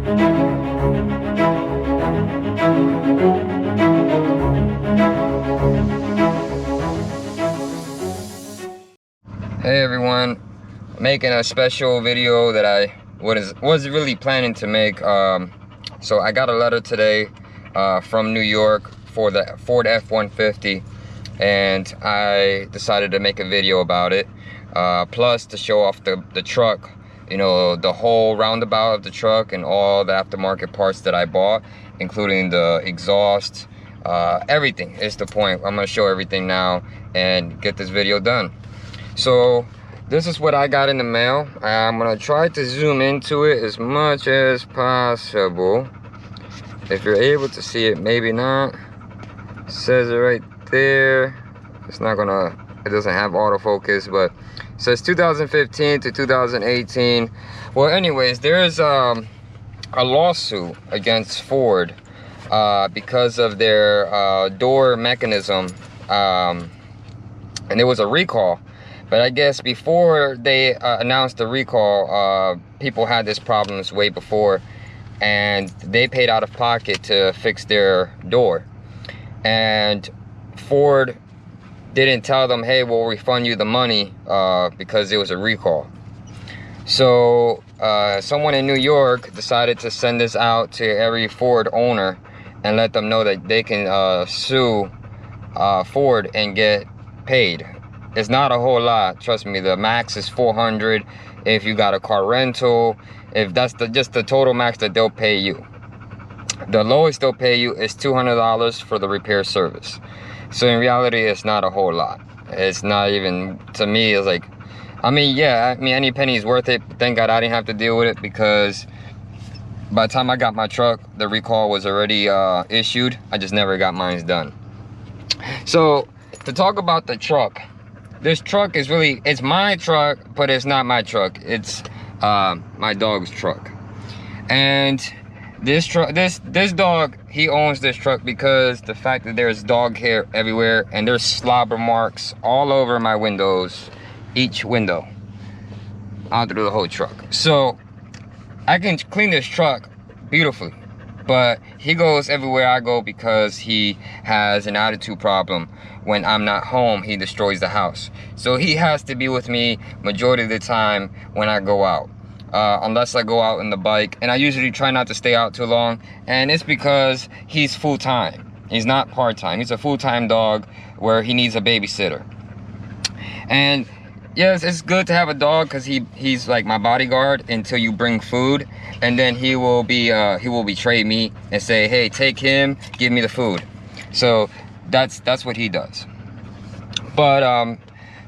Hey everyone, making a special video that I was really planning to make. So I got a letter today from New York for the Ford F-150, and I decided to make a video about it. Plus to show off the truck, you know, the whole roundabout of the truck and all the aftermarket parts that I bought, including the exhaust, everything is the point. I'm gonna show everything now and get this video done. So this is what I got in the mail. I'm gonna try to zoom into it as much as possible. If you're able to see it, maybe not. It says it right there. It's not gonna, it doesn't have autofocus, but it says 2015 to 2018. Well, anyways, there's a lawsuit against Ford because of their door mechanism, and there was a recall. But I guess before they announced the recall, people had these problems way before, and they paid out of pocket to fix their door. And Ford didn't tell them, hey, we'll refund you the money because it was a recall. So someone in New York decided to send this out to every Ford owner and let them know that they can sue Ford and get paid. It's not a whole lot, trust me. The max is $400 if you got a car rental. If that's just the total max that they'll pay you. The lowest they'll pay you is $200 for the repair service. So in reality, it's not a whole lot. It's not even, to me, it's like, I mean, yeah, I mean, any penny is worth it. Thank God I didn't have to deal with it, because by the time I got my truck, the recall was already issued. I just never got mine done. So to talk about the truck, this truck is really, it's my truck, but it's not my truck. It's my dog's truck. And this truck, this dog, he owns this truck because the fact that there's dog hair everywhere and there's slobber marks all over my windows, each window, out through the whole truck. So I can clean this truck beautifully, but he goes everywhere I go because he has an attitude problem. When I'm not home, he destroys the house. So he has to be with me majority of the time when I go out. Unless I go out in the bike, and I usually try not to stay out too long, and it's because he's full-time. He's not part-time. He's a full-time dog where he needs a babysitter. And yes, it's good to have a dog because he's like my bodyguard until you bring food, and then he will betray me and say, hey, take him, give me the food. So that's what he does. But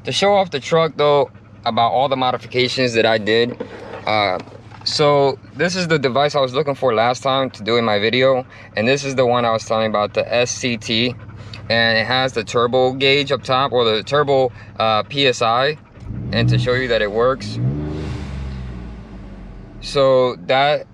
to show off the truck though, about all the modifications that I did, so this is the device I was looking for last time to do in my video, and this is the one I was telling about, the SCT, and it has the turbo gauge up top, or the turbo PSI, and to show you that it works. So that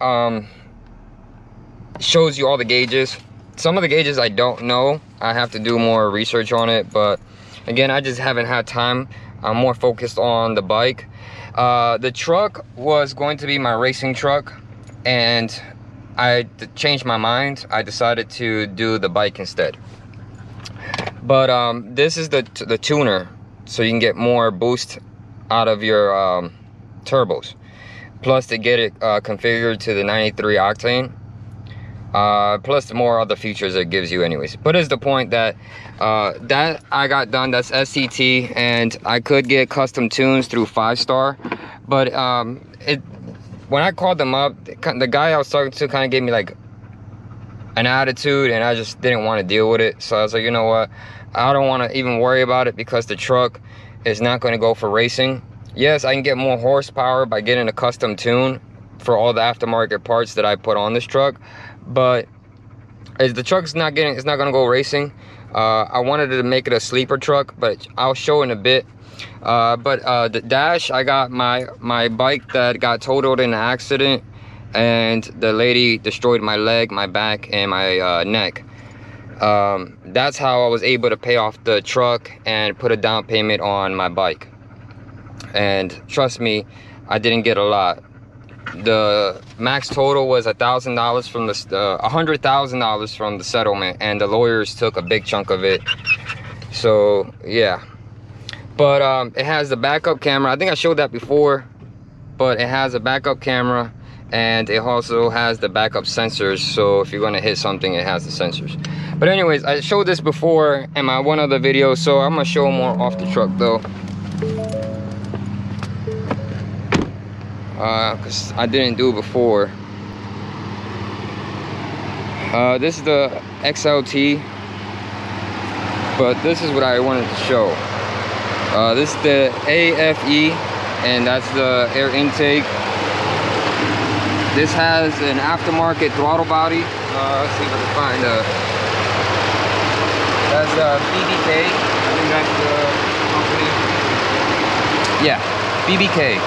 shows you all the gauges. Some of the gauges I don't know. I have to do more research on it, but again, I just haven't had time. I'm more focused on the bike. The truck was going to be my racing truck, and I changed my mind. I decided to do the bike instead. But this is the tuner, so you can get more boost out of your turbos. Plus to get it configured to the 93 octane. Plus the more other features it gives you anyways. But it's the point that that I got done. That's SCT, and I could get custom tunes through 5-star, but when I called them up, the guy I was talking to kind of gave me like an attitude, and I just didn't want to deal with it. So I was like, you know what, I don't want to even worry about it, because the truck is not going to go for racing. Yes, I can get more horsepower by getting a custom tune for all the aftermarket parts that I put on this truck, but as the truck's not getting, it's not going to go racing. I wanted to make it a sleeper truck, but I'll show in a bit. The dash, I got my bike that got totaled in an accident, and the lady destroyed my leg, my back, and my neck. That's how I was able to pay off the truck and put a down payment on my bike. And trust me, I didn't get a lot. the max total was $1,000 from the $100,000 from the settlement, and the lawyers took a big chunk of it. So yeah, but it has the backup camera. I think I showed that before, but it has a backup camera, and it also has the backup sensors. So if you're gonna hit something, it has the sensors. But anyways, I showed this before in my one other video, so I'm gonna show more off the truck though. Because I didn't do it before. This is the XLT, but this is what I wanted to show. This is the AFE, and that's the air intake. This has an aftermarket throttle body. Let's see if I can find that's BBK. I think that's the company. Yeah, BBK.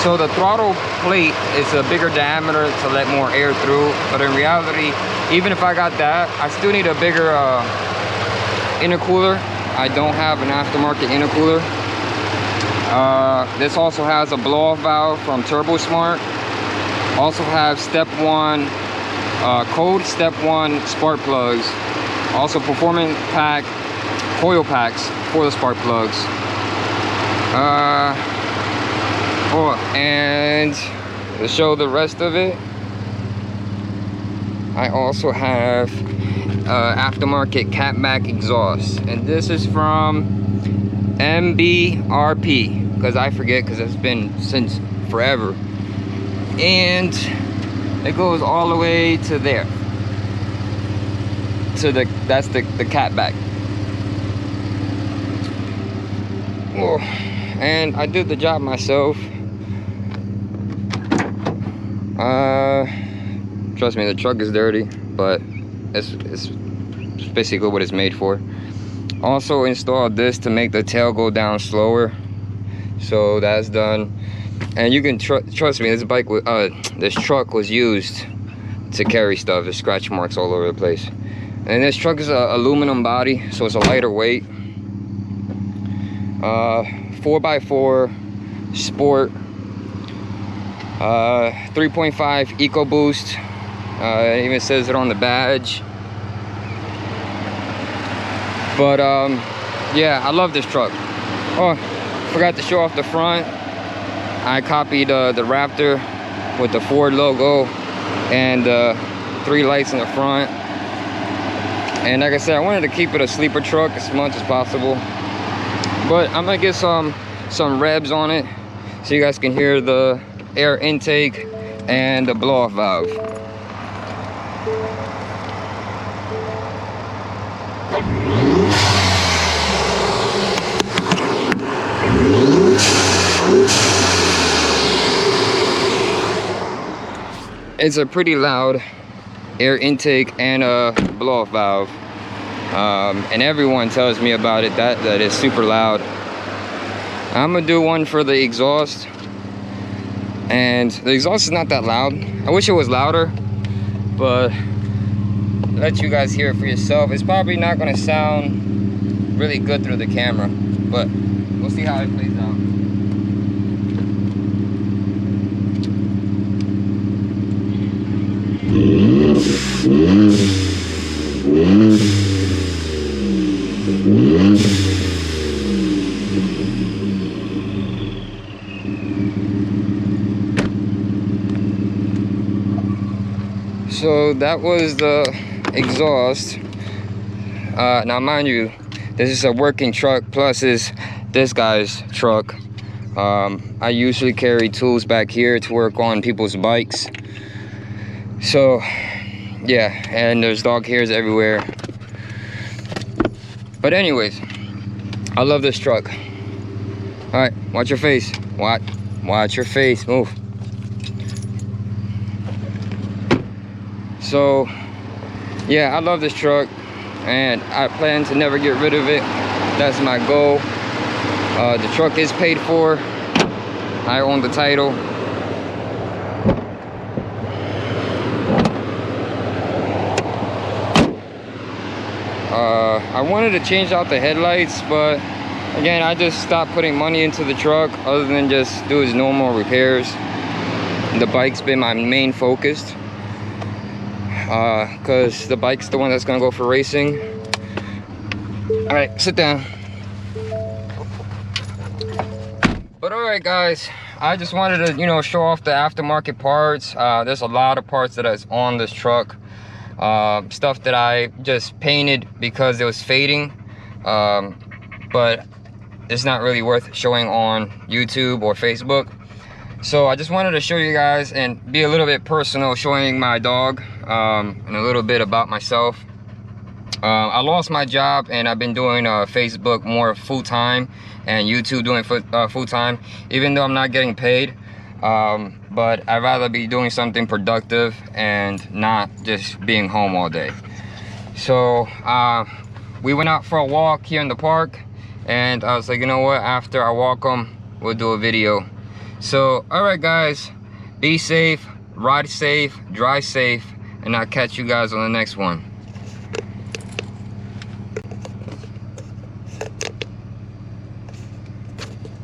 So the throttle plate is a bigger diameter to let more air through, but in reality, even if I got that, I still need a bigger intercooler. I don't have an aftermarket intercooler. This also has a blow-off valve from TurboSmart. Also have step 1 cold step 1 spark plugs. Also performance pack coil packs for the spark plugs. Oh, and to show the rest of it, I also have aftermarket catback exhaust, and this is from MBRP, because I forget, because it's been since forever, and it goes all the way to there, to that's the catback. Oh, and I did the job myself. Trust me, the truck is dirty, but it's basically what it's made for. Also installed this to make the tail go down slower, so that's done. And you can trust me, this truck was used to carry stuff. There's scratch marks all over the place. And this truck is a aluminum body, so it's a lighter weight. 4x4 sport, 3.5 EcoBoost. It even says it on the badge. But yeah, I love this truck. Oh, forgot to show off the front. I copied the Raptor with the Ford logo and 3 lights in the front. And like I said, I wanted to keep it a sleeper truck as much as possible. But I'm gonna get some revs on it so you guys can hear the air intake and the blow-off valve. It's a pretty loud air intake and a blow-off valve, and everyone tells me about it that it's super loud. I'm gonna do one for the exhaust, and the exhaust is not that loud. I wish it was louder, but let you guys hear it for yourself. It's probably not gonna sound really good through the camera, but we'll see how it plays out. So that was the exhaust. Now mind you, this is a working truck, plus is this guy's truck. I usually carry tools back here to work on people's bikes. So yeah, and there's dog hairs everywhere. But anyways, I love this truck. All right, watch your face. Watch your face, move. So yeah, I love this truck, and I plan to never get rid of it. That's my goal. The truck is paid for. I own the title. I wanted to change out the headlights, but again, I just stopped putting money into the truck other than just do his normal repairs. the bike's been my main focus, because the bike's the one that's gonna go for racing. All right, sit down. But all right, guys, I just wanted to, you know, show off the aftermarket parts. There's a lot of parts that is on this truck. Stuff that I just painted because it was fading, but it's not really worth showing on YouTube or Facebook. So I just wanted to show you guys and be a little bit personal, showing my dog, and a little bit about myself. I lost my job and I've been doing Facebook more full-time and YouTube doing full-time, even though I'm not getting paid. But I'd rather be doing something productive and not just being home all day. So we went out for a walk here in the park, and I was like, you know what, after I walk them, we'll do a video. So all right, guys, be safe, ride safe, drive safe, and I'll catch you guys on the next one.